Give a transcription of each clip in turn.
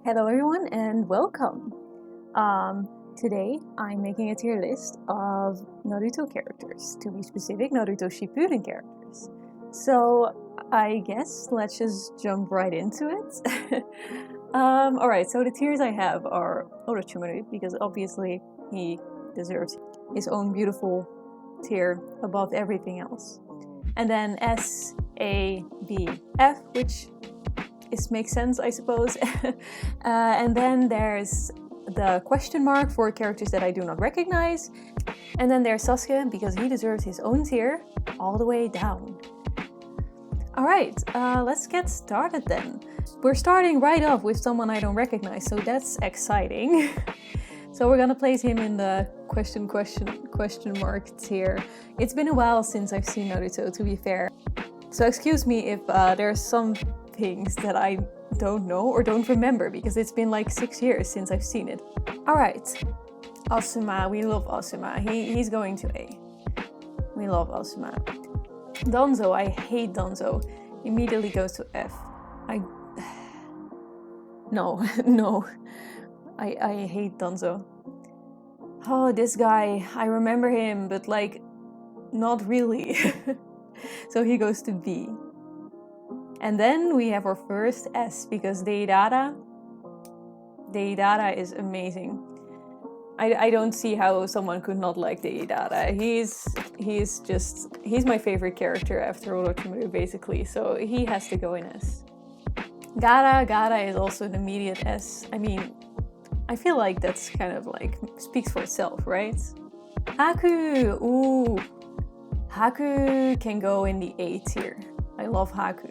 Hello everyone and welcome. Today I'm making a tier list of Naruto characters, to be specific, Naruto Shippuden characters. So I guess let's just jump right into it. Alright, so the tiers I have are Orochimaru, because obviously he deserves his own beautiful tier above everything else. And then S, A, B, F, which makes sense, I suppose. And then there's the question mark for characters that I do not recognize. And then there's Sasuke, because he deserves his own tier all the way down. Alright, let's get started then. We're starting right off with someone I don't recognize, so that's exciting. So we're gonna place him in the question mark tier. It's been a while since I've seen Naruto, to be fair. So excuse me if there's some things that I don't know or don't remember, because it's been like 6 years since I've seen it. Alright, Asuma, we love Asuma. He's going to A. We love Asuma. Danzo, I hate Danzo. Immediately goes to F. No. I hate Danzo. Oh, this guy, I remember him, but like, not really. So he goes to B. And then we have our first S, because Deidara is amazing. I don't see how someone could not like Deidara. He's my favorite character after Orochimaru, basically, so he has to go in S. Gaara is also an immediate S. I mean, I feel like that's kind of like speaks for itself, right? Haku, ooh. Haku can go in the A tier. I love Haku.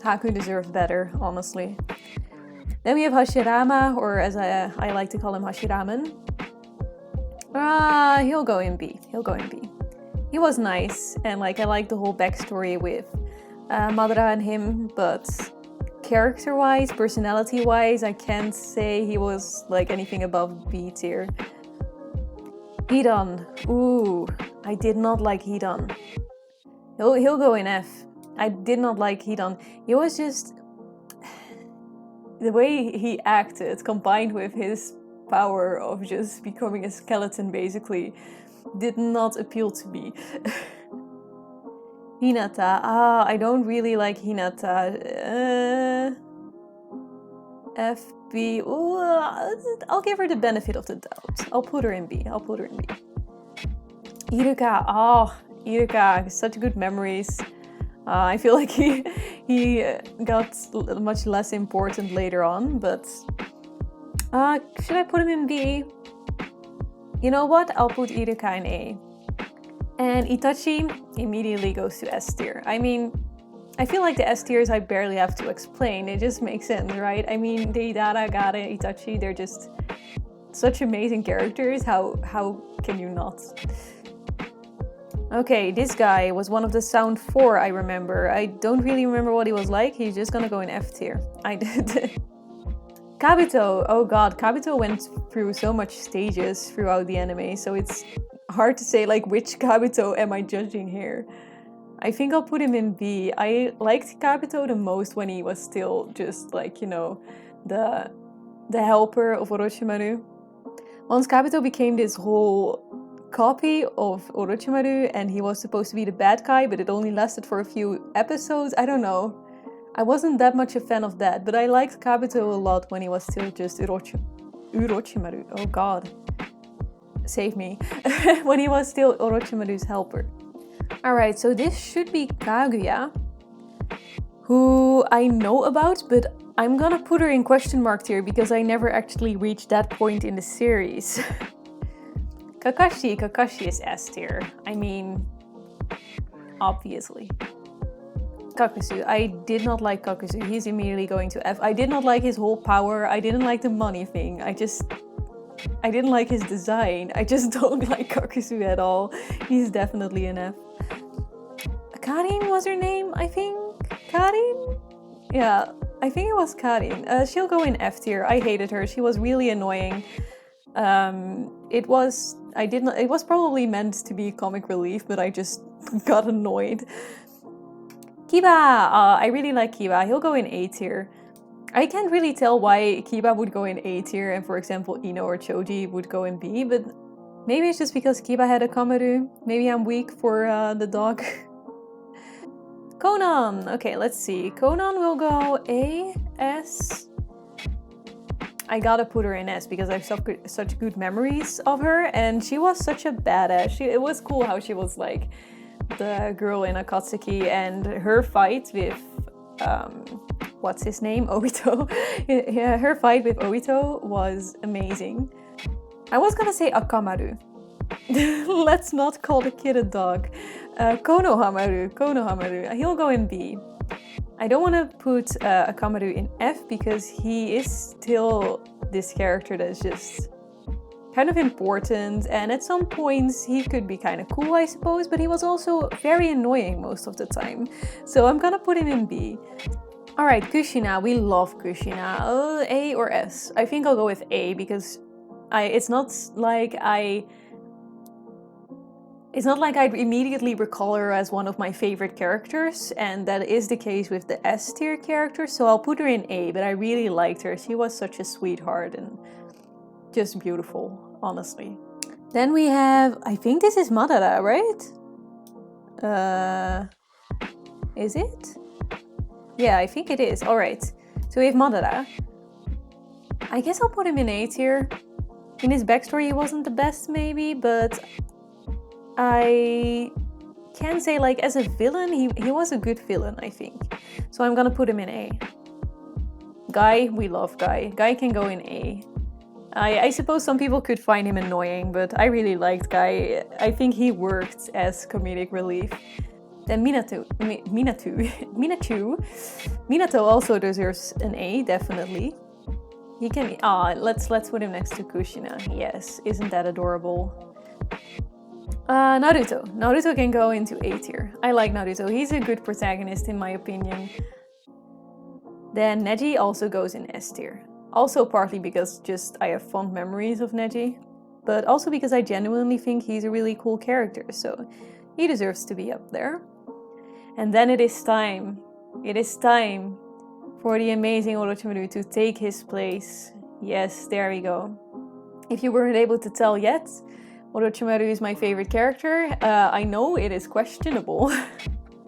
Haku deserves better, honestly. Then we have Hashirama, or as I like to call him, Hashiramen. He'll go in B. He was nice, and like I like the whole backstory with Madara and him, but character-wise, personality-wise, I can't say he was like anything above B tier. Hidan, ooh, I did not like Hidan. He'll go in F. I did not like Hidan. He was just... the way he acted, combined with his power of just becoming a skeleton, basically, did not appeal to me. Hinata. I don't really like Hinata. FB. Ooh, I'll give her the benefit of the doubt. I'll put her in B. Iruka. Iruka. Such good memories. I feel like he got much less important later on, but should I put him in B? You know what? I'll put Iruka in A. And Itachi immediately goes to S tier. I mean, I feel like the S tiers I barely have to explain. It just makes sense, right? I mean, Deidara, Gaara, Itachi, they're just such amazing characters. How can you not? Okay, this guy was one of the Sound 4 I remember. I don't really remember what he was like. He's just gonna go in F tier. I did. Kabuto. Oh god, Kabuto went through so much stages throughout the anime, so it's hard to say like which Kabuto am I judging here. I think I'll put him in B. I liked Kabuto the most when he was still just like, you know, the helper of Orochimaru. Once Kabuto became this whole copy of Orochimaru and he was supposed to be the bad guy, but it only lasted for a few episodes. I don't know. I wasn't that much a fan of that, but I liked Kabuto a lot when he was still just Orochimaru. Oh god. Save me. When he was still Orochimaru's helper. Alright, so this should be Kaguya, who I know about, but I'm gonna put her in question mark tier because I never actually reached that point in the series. Kakashi is S tier. I mean, obviously. Kakuzu, I did not like Kakuzu. He's immediately going to F. I did not like his whole power. I didn't like the money thing. I didn't like his design. I just don't like Kakuzu at all. He's definitely an F. Karin was her name, I think? Karin? Yeah, I think it was Karin. She'll go in F tier. I hated her. She was really annoying. It was probably meant to be comic relief, but I just got annoyed. Kiba! I really like Kiba. He'll go in A tier. I can't really tell why Kiba would go in A tier and, for example, Ino or Choji would go in B, but maybe it's just because Kiba had a Kamaru. Maybe I'm weak for the dog. Conan! Okay, let's see. Conan will go A, S. I gotta put her in S because I have such good memories of her, and she was such a badass. It was cool how she was like the girl in Akatsuki, and her fight with what's his name? Obito. Yeah, her fight with Obito was amazing. I was gonna say Akamaru. Let's not call the kid a dog. Konohamaru. He'll go in B. I don't want to put Akamaru in F because he is still this character that's just kind of important, and at some points he could be kind of cool, I suppose, but he was also very annoying most of the time. So I'm gonna put him in B. Alright, Kushina. We love Kushina. A or S? I think I'll go with A because it's not like I'd immediately recall her as one of my favorite characters, and that is the case with the S tier characters, so I'll put her in A, but I really liked her. She was such a sweetheart and just beautiful, honestly. Then we have, I think this is Madara, right? Is it? Yeah, I think it is. Alright, so we have Madara. I guess I'll put him in A tier. In his backstory he wasn't the best maybe, but I can say, like, as a villain, he was a good villain, I think. So I'm gonna put him in A. Guy, we love Guy. Guy can go in A. I suppose some people could find him annoying, but I really liked Guy. I think he worked as comedic relief. Then Minato also deserves an A, definitely. He can, let's put him next to Kushina. Yes, isn't that adorable? Naruto. Naruto can go into A tier. I like Naruto. He's a good protagonist in my opinion. Then Neji also goes in S tier. Also partly because just I have fond memories of Neji, but also because I genuinely think he's a really cool character, so he deserves to be up there. And then it is time. It is time for the amazing Orochimaru to take his place. Yes, there we go. If you weren't able to tell yet, Orochimaru is my favorite character. I know it is questionable.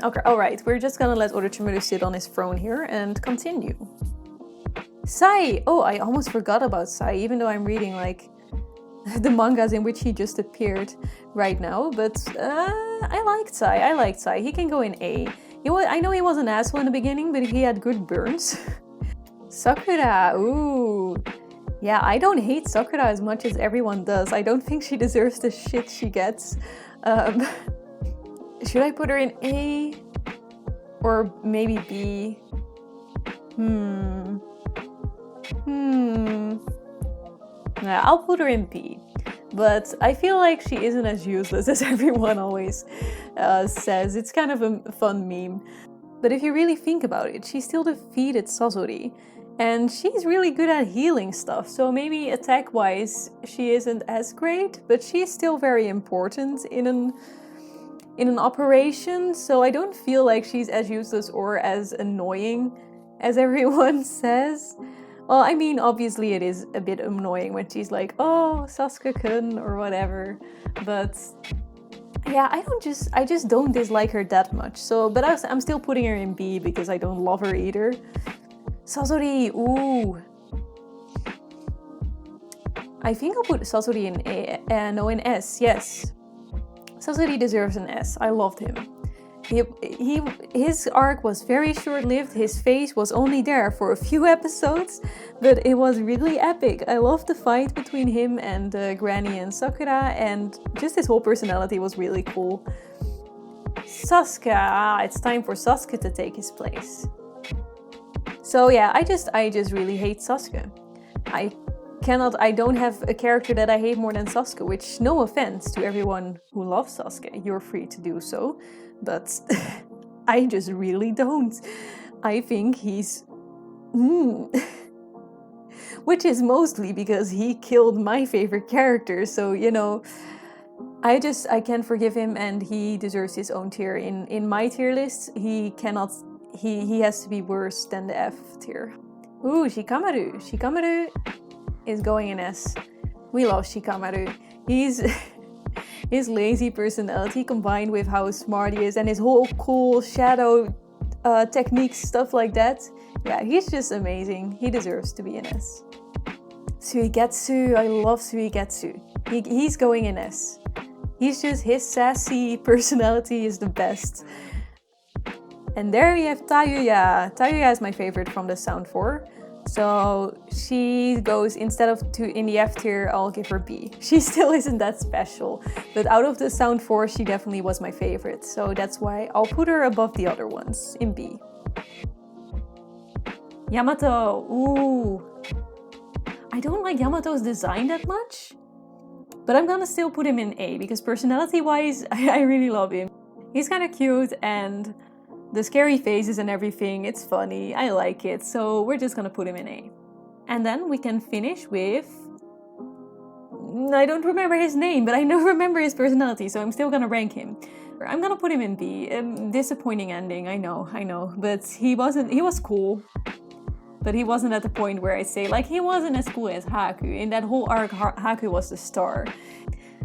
Okay, alright, we're just gonna let Orochimaru sit on his throne here and continue. Sai! Oh, I almost forgot about Sai, even though I'm reading, like, the mangas in which he just appeared right now. But I liked Sai. He can go in A. I know he was an asshole in the beginning, but he had good burns. Sakura! Ooh! Yeah, I don't hate Sakura as much as everyone does. I don't think she deserves the shit she gets. Should I put her in A? Or maybe B? Yeah, I'll put her in B. But I feel like she isn't as useless as everyone always says. It's kind of a fun meme. But if you really think about it, she still defeated Sasori. And she's really good at healing stuff, so maybe attack-wise she isn't as great, but she's still very important in an operation, so I don't feel like she's as useless or as annoying as everyone says. Well, I mean, obviously it is a bit annoying when she's like, oh, Sasuke-kun, or whatever, but yeah, I just don't dislike her that much, so, but I'm still putting her in B because I don't love her either. Sasori, ooh. I think I'll put Sasori in A, no, in S, yes. Sasori deserves an S, I loved him. His arc was very short-lived, his face was only there for a few episodes, but it was really epic. I loved the fight between him and Granny and Sakura, and just his whole personality was really cool. Sasuke, it's time for Sasuke to take his place. So yeah, I just really hate Sasuke. I don't have a character that I hate more than Sasuke, which, no offense to everyone who loves Sasuke, you're free to do so, but I just really don't. I think he's... which is mostly because he killed my favorite character, so, you know, I can't forgive him, and he deserves his own tier. In my tier list, he has to be worse than the F tier. Ooh, Shikamaru. Shikamaru is going in S. We love Shikamaru. He's his lazy personality combined with how smart he is and his whole cool shadow techniques, stuff like that. Yeah, he's just amazing. He deserves to be in S. Suigetsu, I love Suigetsu. He's going in S. He's just, his sassy personality is the best. And there we have Tayuya. Tayuya is my favorite from the Sound 4. So she goes, instead of in the F tier, I'll give her B. She still isn't that special. But out of the Sound 4, she definitely was my favorite. So that's why I'll put her above the other ones, in B. Yamato. Ooh. I don't like Yamato's design that much. But I'm gonna still put him in A, because personality-wise, I really love him. He's kind of cute, and the scary faces and everything, it's funny, I like it, so we're just gonna put him in A. And then we can finish with... I don't remember his name, but I don't remember his personality, so I'm still gonna rank him. I'm gonna put him in B. Disappointing ending, I know, but he was cool. But he wasn't at the point where I say, like, he wasn't as cool as Haku. In that whole arc, Haku was the star.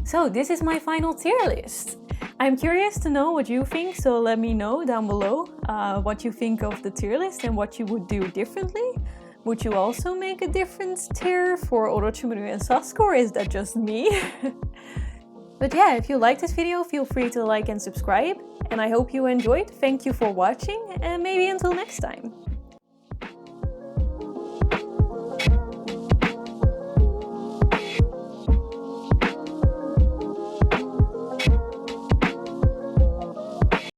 So this is my final tier list. I'm curious to know what you think, so let me know down below what you think of the tier list and what you would do differently. Would you also make a different tier for Orochimaru and Sasuke, or is that just me? But yeah, if you liked this video, feel free to like and subscribe. And I hope you enjoyed. Thank you for watching, and maybe until next time.